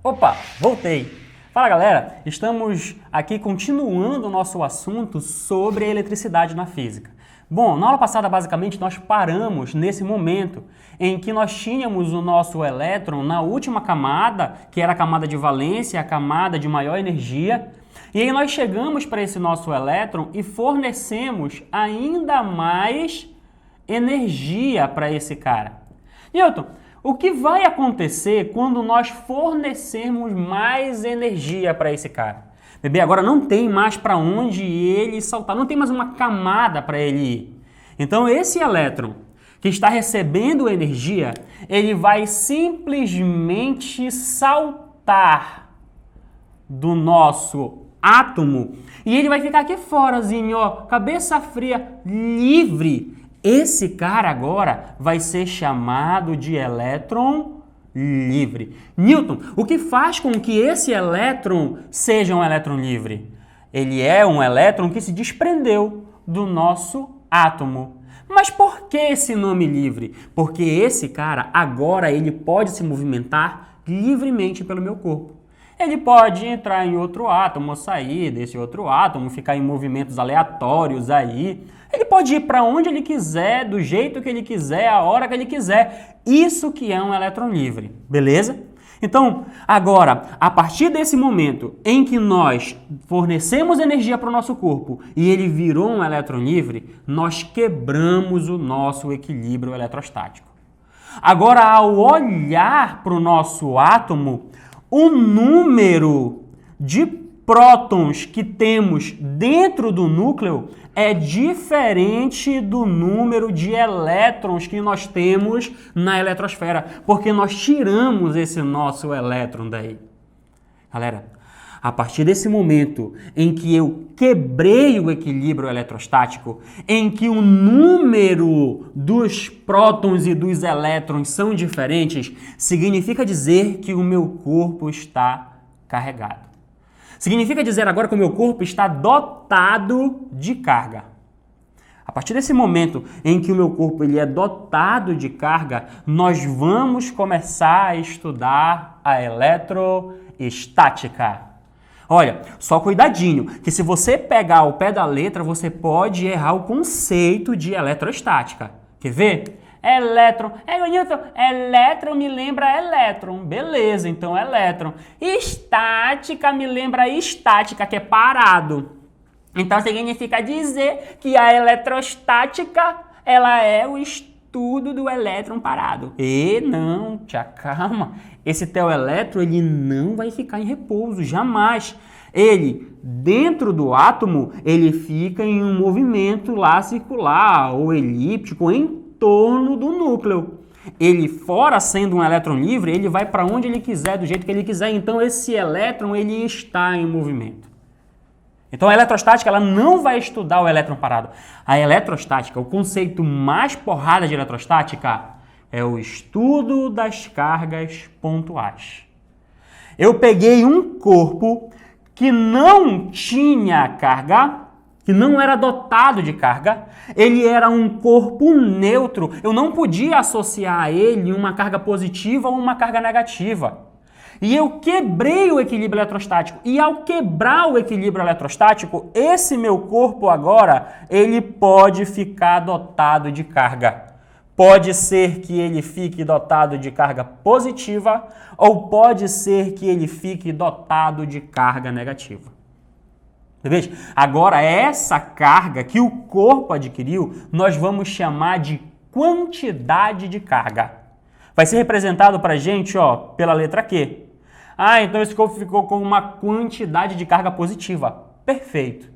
Opa, voltei! Fala galera, estamos aqui continuando o nosso assunto sobre a eletricidade na física. Bom, na aula passada basicamente nós paramos nesse momento em que nós tínhamos o nosso elétron na última camada, que era a camada de valência, a camada de maior energia, e aí nós chegamos para esse nosso elétron e fornecemos ainda mais energia para esse cara. Newton, o que vai acontecer quando nós fornecermos mais energia para esse cara? Bebê, agora não tem mais para onde ele saltar, não tem mais uma camada para ele ir. Então esse elétron que está recebendo energia, ele vai simplesmente saltar do nosso átomo e ele vai ficar aqui forazinho, ó, cabeça fria, livre. Esse cara agora vai ser chamado de elétron livre. Newton, o que faz com que esse elétron seja um elétron livre? Ele é um elétron que se desprendeu do nosso átomo. Mas por que esse nome livre? Porque esse cara agora ele pode se movimentar livremente pelo meu corpo. Ele pode entrar em outro átomo, sair desse outro átomo, ficar em movimentos aleatórios aí. Ele pode ir para onde ele quiser, do jeito que ele quiser, a hora que ele quiser. Isso que é um elétron livre, beleza? Então, agora, a partir desse momento em que nós fornecemos energia para o nosso corpo e ele virou um elétron livre, nós quebramos o nosso equilíbrio eletrostático. Agora, ao olhar para o nosso átomo, o número de prótons que temos dentro do núcleo é diferente do número de elétrons que nós temos na eletrosfera, porque nós tiramos esse nosso elétron daí. Galera, a partir desse momento em que eu quebrei o equilíbrio eletrostático, em que o número dos prótons e dos elétrons são diferentes, significa dizer que o meu corpo está carregado. Significa dizer agora que o meu corpo está dotado de carga. A partir desse momento em que o meu corpo ele é dotado de carga, nós vamos começar a estudar a eletroestática. Olha, só cuidadinho, que se você pegar ao pé da letra, você pode errar o conceito de eletroestática. Quer ver? Elétron. Newton, elétron me lembra elétron. Beleza, então elétron. Estática me lembra estática, que é parado. Então significa dizer que a eletrostática, ela é o estudo do elétron parado. E não, tia, calma. Esse teu elétron, ele não vai ficar em repouso, jamais. Ele, dentro do átomo, ele fica em um movimento lá circular ou elíptico em torno do núcleo. Ele fora, sendo um elétron livre, ele vai para onde ele quiser, do jeito que ele quiser. Então, esse elétron, ele está em movimento. Então, a eletrostática, ela não vai estudar o elétron parado. A eletrostática, o conceito mais porrada de eletrostática, é o estudo das cargas pontuais. Eu peguei um corpo que não tinha carga, que não era dotado de carga, ele era um corpo neutro. Eu não podia associar a ele uma carga positiva ou uma carga negativa. E eu quebrei o equilíbrio eletrostático. E ao quebrar o equilíbrio eletrostático, esse meu corpo agora, ele pode ficar dotado de carga. Pode ser que ele fique dotado de carga positiva ou pode ser que ele fique dotado de carga negativa. Veja, agora essa carga que o corpo adquiriu, nós vamos chamar de quantidade de carga. Vai ser representado para a gente, ó, pela letra Q. Então esse corpo ficou com uma quantidade de carga positiva. Perfeito.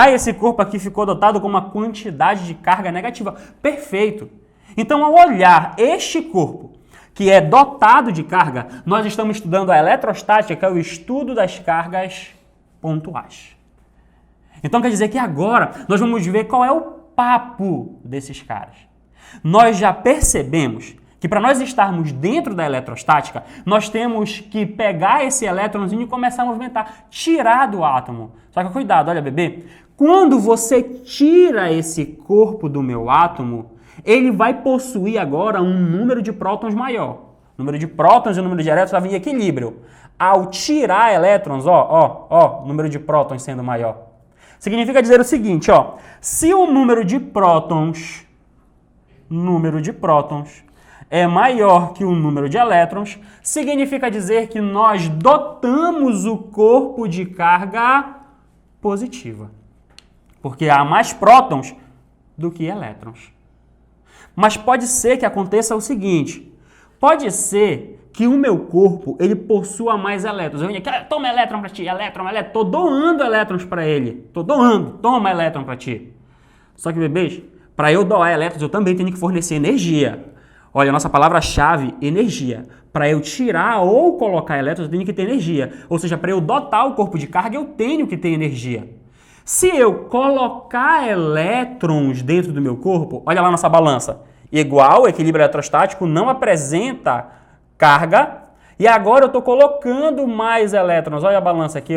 Esse corpo aqui ficou dotado com uma quantidade de carga negativa. Perfeito. Então, ao olhar este corpo, que é dotado de carga, nós estamos estudando a eletrostática, que é o estudo das cargas pontuais. Então, quer dizer que agora nós vamos ver qual é o papo desses caras. Nós já percebemos que para nós estarmos dentro da eletrostática, nós temos que pegar esse elétronzinho e começar a movimentar, tirar do átomo. Só que cuidado, olha, bebê, quando você tira esse corpo do meu átomo, ele vai possuir agora um número de prótons maior. O número de prótons e o número de elétrons estavam em equilíbrio. Ao tirar elétrons, o número de prótons sendo maior. Significa dizer o seguinte, se o número de prótons é maior que o número de elétrons, significa dizer que nós dotamos o corpo de carga positiva. Porque há mais prótons do que elétrons. Mas pode ser que aconteça o seguinte, pode ser que o meu corpo ele possua mais elétrons. Eu venho aqui, toma elétron para ti, elétron, estou doando elétrons para ele. Estou doando, toma elétron para ti. Só que, bebês, para eu doar elétrons, eu também tenho que fornecer energia. Olha, a nossa palavra-chave, energia. Para eu tirar ou colocar elétrons, eu tenho que ter energia. Ou seja, para eu dotar o corpo de carga, eu tenho que ter energia. Se eu colocar elétrons dentro do meu corpo, olha lá nossa balança, igual, equilíbrio eletrostático não apresenta carga, e agora eu estou colocando mais elétrons. Olha a balança aqui,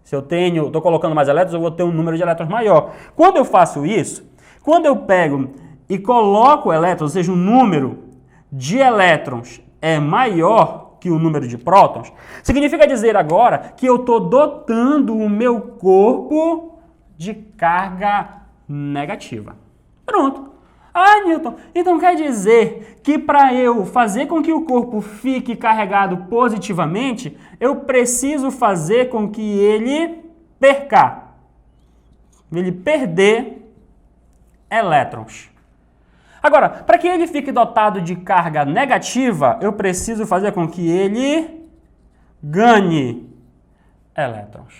Se eu estou colocando mais elétrons, eu vou ter um número de elétrons maior. Quando eu faço isso, quando eu pego e coloco elétrons, ou seja, o número de elétrons é maior que o número de prótons, significa dizer agora que eu estou dotando o meu corpo de carga negativa. Pronto. Ah, Newton, então quer dizer que para eu fazer com que o corpo fique carregado positivamente, eu preciso fazer com que ele perder elétrons. Agora, para que ele fique dotado de carga negativa, eu preciso fazer com que ele ganhe elétrons.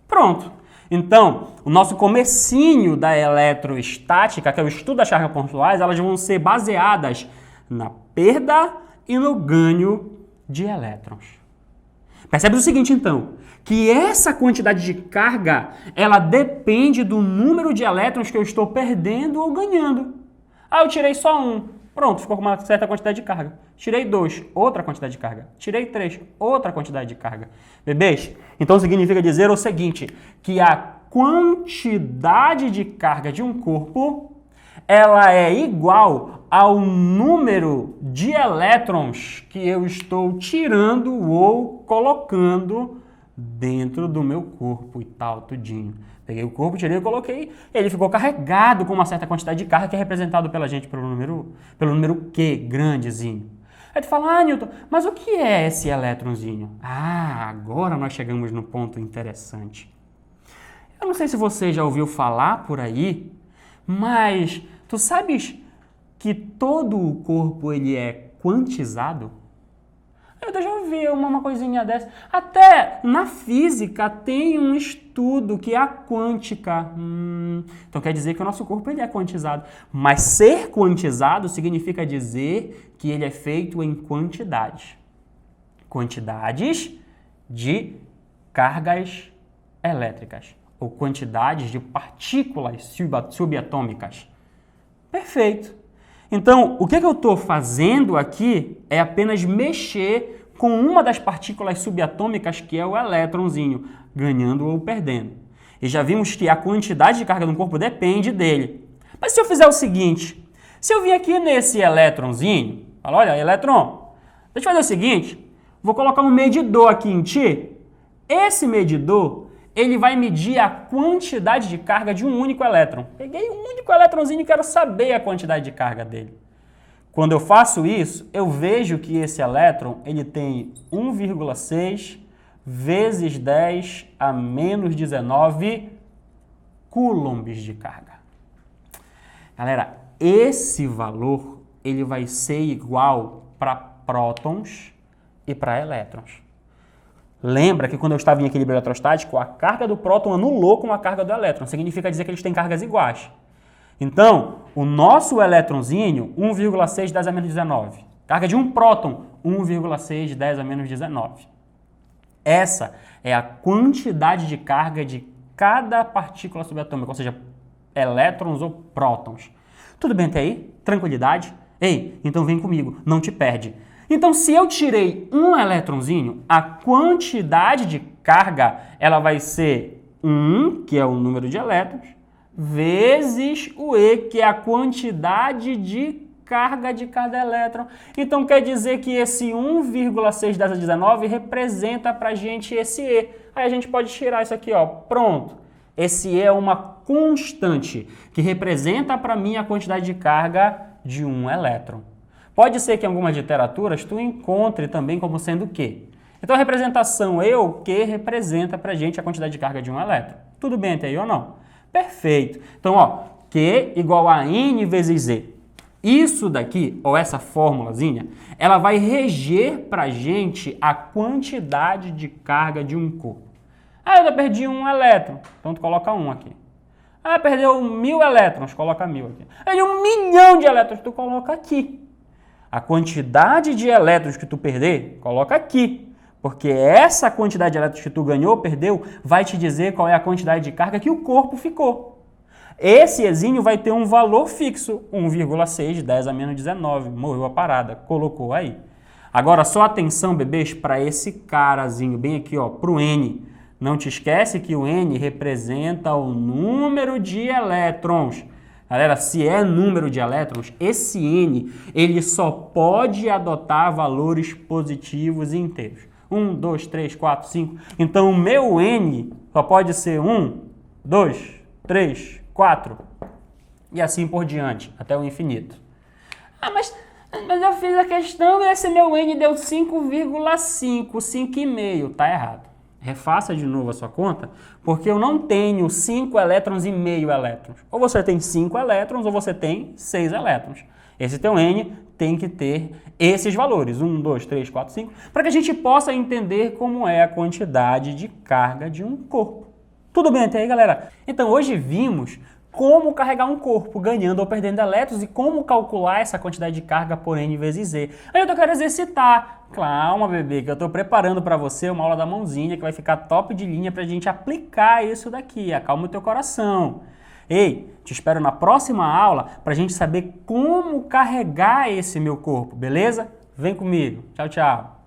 Pronto. Então, o nosso comecinho da eletroestática, que é o estudo das cargas pontuais, elas vão ser baseadas na perda e no ganho de elétrons. Percebe o seguinte, então, que essa quantidade de carga, ela depende do número de elétrons que eu estou perdendo ou ganhando. Ah, eu tirei só um. Pronto, ficou com uma certa quantidade de carga. Tirei 2, outra quantidade de carga. Tirei 3, outra quantidade de carga. Bebês, então significa dizer o seguinte, que a quantidade de carga de um corpo, ela é igual ao número de elétrons que eu estou tirando ou colocando dentro do meu corpo e tal, tudinho. Peguei o corpo, tirei e coloquei, ele ficou carregado com uma certa quantidade de carga que é representado pela gente pelo número Q, grandezinho. Aí tu fala, Newton, mas o que é esse elétronzinho? Agora nós chegamos no ponto interessante. Eu não sei se você já ouviu falar por aí, mas tu sabes que todo o corpo ele é quantizado? Eu já ouvi uma coisinha dessa. Até na física tem um estudo que é a quântica. Então quer dizer que o nosso corpo ele é quantizado. Mas ser quantizado significa dizer que ele é feito em quantidades. Quantidades de cargas elétricas. Ou quantidades de partículas subatômicas. Perfeito. Então, o que eu estou fazendo aqui é apenas mexer com uma das partículas subatômicas, que é o elétronzinho, ganhando ou perdendo. E já vimos que a quantidade de carga no corpo depende dele. Mas se eu fizer o seguinte, se eu vir aqui nesse elétronzinho, fala, olha, elétron, deixa eu fazer o seguinte, vou colocar um medidor aqui em ti, esse medidor, ele vai medir a quantidade de carga de um único elétron. Peguei um único elétronzinho e quero saber a quantidade de carga dele. Quando eu faço isso, eu vejo que esse elétron ele tem 1,6 vezes 10 a menos 19 coulombs de carga. Galera, esse valor ele vai ser igual para prótons e para elétrons. Lembra que quando eu estava em equilíbrio eletrostático, a carga do próton anulou com a carga do elétron. Significa dizer que eles têm cargas iguais. Então, o nosso elétronzinho, 1,6 10 a menos 19. Carga de um próton, 1,6 10 a menos 19. Essa é a quantidade de carga de cada partícula subatômica, ou seja, elétrons ou prótons. Tudo bem até aí? Tranquilidade? Ei, então vem comigo, não te perde. Então, se eu tirei um elétronzinho, a quantidade de carga ela vai ser 1, que é o número de elétrons, vezes o E, que é a quantidade de carga de cada elétron. Então quer dizer que esse 1,6 10 a 19 representa para a gente esse E. Aí a gente pode tirar isso aqui, ó. Pronto. Esse E é uma constante que representa para mim a quantidade de carga de um elétron. Pode ser que em algumas literaturas tu encontre também como sendo Q. Então a representação E ou Q representa para a gente a quantidade de carga de um elétron. Tudo bem até aí ou não? Perfeito. Então, ó, Q igual a N vezes Z. Isso daqui, ou essa fórmulazinha, ela vai reger para a gente a quantidade de carga de um corpo. Ah, eu já perdi um elétron, então tu coloca 1 aqui. Ah, perdeu 1000 elétrons, coloca 1000 aqui. Aí 1 milhão de elétrons, tu coloca aqui. A quantidade de elétrons que tu perder, coloca aqui. Porque essa quantidade de elétrons que tu ganhou ou perdeu vai te dizer qual é a quantidade de carga que o corpo ficou. Esse Ezinho vai ter um valor fixo, 1,6, 10 a menos 19. Morreu a parada, colocou aí. Agora, só atenção, bebês, para esse carazinho bem aqui, ó, para o N. Não te esquece que o N representa o número de elétrons. Galera, se é número de elétrons, esse N ele só pode adotar valores positivos e inteiros. 1, 2, 3, 4, 5. Então, o meu N só pode ser 1, 2, 3, 4 e assim por diante, até o infinito. Ah, mas eu fiz a questão e esse meu N deu 5,5, 5,5. Tá errado. Refaça de novo a sua conta, porque eu não tenho 5 elétrons e meio elétrons. Ou você tem 5 elétrons ou você tem 6 elétrons. Esse teu N tem que ter esses valores, 1, 2, 3, 4, 5, para que a gente possa entender como é a quantidade de carga de um corpo. Tudo bem até aí, galera? Então, hoje vimos como carregar um corpo, ganhando ou perdendo elétrons, e como calcular essa quantidade de carga por N vezes Z. Aí eu quero exercitar. Calma, bebê, que eu estou preparando para você uma aula da mãozinha que vai ficar top de linha para a gente aplicar isso daqui. Acalma o teu coração. Ei, te espero na próxima aula para a gente saber como carregar esse meu corpo, beleza? Vem comigo. Tchau, tchau.